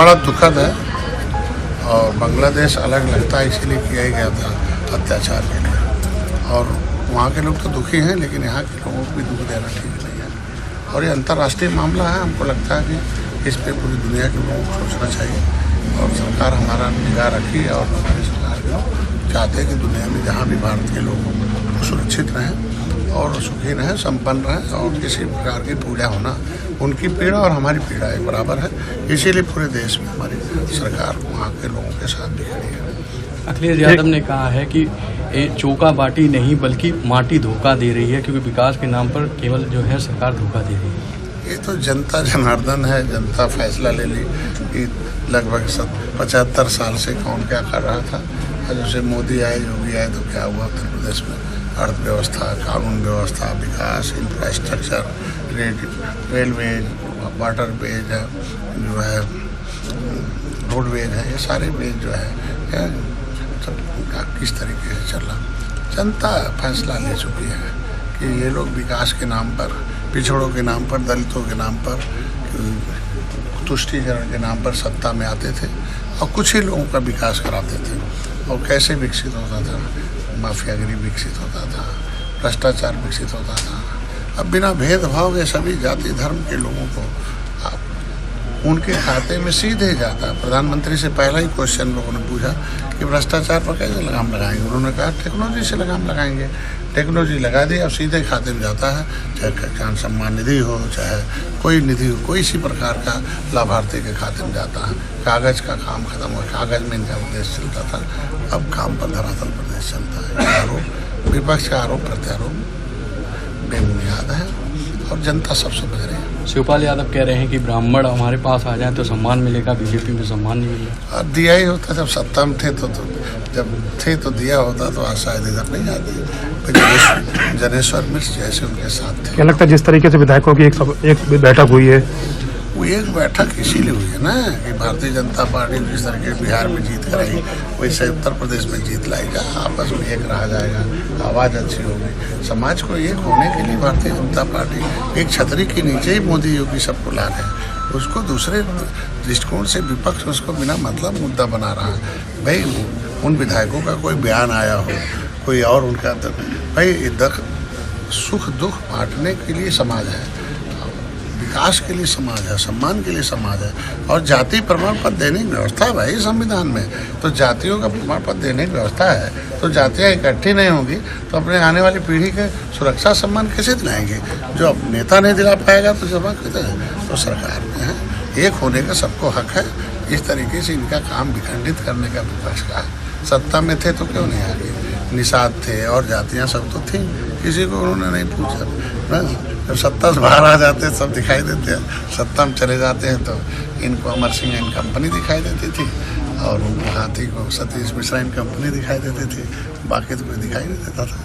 बड़ा दुखद है और बांग्लादेश अलग लगता है, इसीलिए किया ही गया था अत्याचार के लिए। और वहाँ के लोग तो दुखी हैं, लेकिन यहाँ के लोगों को भी दुख देना ठीक नहीं है। और ये अंतर्राष्ट्रीय मामला है, हमको लगता है कि इस पर पूरी दुनिया के लोगों को सोचना चाहिए। और सरकार हमारा निगाह रखी और हमारी सरकार के लोग चाहते हैं कि दुनिया में जहाँ भी भारत के लोग सुरक्षित रहें और सुखी रहें, संपन्न रहें, और किसी प्रकार की पीड़ा होना, उनकी पीड़ा और हमारी पीड़ा एक बराबर है। इसीलिए पूरे देश में हमारी सरकार वहाँ के लोगों के साथ भी खड़ी है। अखिलेश यादव ने कहा है कि ये चौका बाटी नहीं बल्कि माटी धोखा दे रही है, क्योंकि विकास के नाम पर केवल जो है सरकार धोखा दे रही है। ये तो जनता जनार्दन है, जनता फैसला ले ली कि लगभग 75 साल से कौन क्या कर रहा था। जैसे मोदी आए, योगी आए, तो क्या हुआ उत्तर प्रदेश में? अर्थव्यवस्था, कानून व्यवस्था, विकास, इंफ्रास्ट्रक्चर, रेलवेज, वाटरवेज, जो है रोडवेज है, ये सारे वेज जो है सब किस तरीके से चल रहा। जनता फैसला ले चुकी है कि ये लोग विकास के नाम पर, पिछड़ों के नाम पर, दलितों के नाम पर, तुष्टीकरण के नाम पर सत्ता में आते थे और कुछ ही लोगों का विकास कराते थे। और कैसे विकसित होता था? माफियागिरी विकसित होता था, भ्रष्टाचार विकसित होता था। अब बिना भेदभाव के सभी जाति धर्म के लोगों को उनके खाते में सीधे जाता। प्रधानमंत्री से पहला ही क्वेश्चन लोगों ने पूछा कि भ्रष्टाचार पर कैसे लगाम लगाएंगे? उन्होंने कहा टेक्नोलॉजी से लगाम लगाएंगे। टेक्नोलॉजी लगा दी, अब सीधे खाते में जाता है, चाहे किसान सम्मान निधि हो, चाहे कोई निधि हो, कोई इसी प्रकार का लाभार्थी के खाते में जाता है। कागज़ का काम खत्म हो, कागज़ में इनका प्रदेश चलता था, अब काम पर धरातल प्रदेश चलता है। आरोप, विपक्ष का आरोप प्रत्यारोप बेबुनियाद है और जनता सब समझ रही है। शिवपाल यादव कह रहे हैं कि ब्राह्मण हमारे पास आ जाए तो सम्मान मिलेगा, बीजेपी में सम्मान नहीं मिलेगा। और दिया ही होता, जब सत्ता में थे तो जब थे तो दिया होता, तो आज शायद इधर नहीं आते। जनेश्वर मिश्र जैसे उनके साथ थे। क्या लगता है जिस तरीके से विधायकों की एक बैठक हुई है, वो एक बैठक इसीलिए हुई है ना कि भारतीय जनता पार्टी जिस तरीके बिहार में जीत कराई, वैसे उत्तर प्रदेश में जीत लाएगा, आपस में एक रहा जाएगा, आवाज़ अच्छी होगी। समाज को एक होने के लिए भारतीय जनता पार्टी एक छतरी के नीचे ही मोदी योगी सबको ला रहे हैं। उसको दूसरे दृष्टिकोण से विपक्ष उसको बिना मतलब मुद्दा बना रहा है। भाई उन विधायकों का कोई बयान आया हो, कोई और उनका भाई सुख दुख बांटने के लिए समाज है, विकास के लिए समाज है, सम्मान के लिए समाज है। और जाति प्रमाण पत्र देने की व्यवस्था है भाई संविधान में। तो जातियों का प्रमाण पत्र देने की व्यवस्था है, तो जातियाँ इकट्ठी नहीं होंगी तो अपने आने वाली पीढ़ी के सुरक्षा सम्मान कैसे दिलाएंगे? जो अब नेता नहीं दिला पाएगा तो जमा कहते हैं। तो सरकार में है, एक होने का सबको हक है। इस तरीके से इनका काम विखंडित करने का विपक्ष का है। सत्ता में थे तो क्यों नहीं आ गए? निषाद थे और जातियाँ सब तो थी, किसी को उन्होंने नहीं पूछा। जब सत्ता से बाहर आ जाते हैं सब दिखाई देते हैं, सत्ता में चले जाते हैं तो इनको अमर सिंह एंड कंपनी दिखाई देती थी और हाथी को सतीश मिश्रा एंड कंपनी दिखाई देती थी, बाकी तो कोई दिखाई नहीं देता था।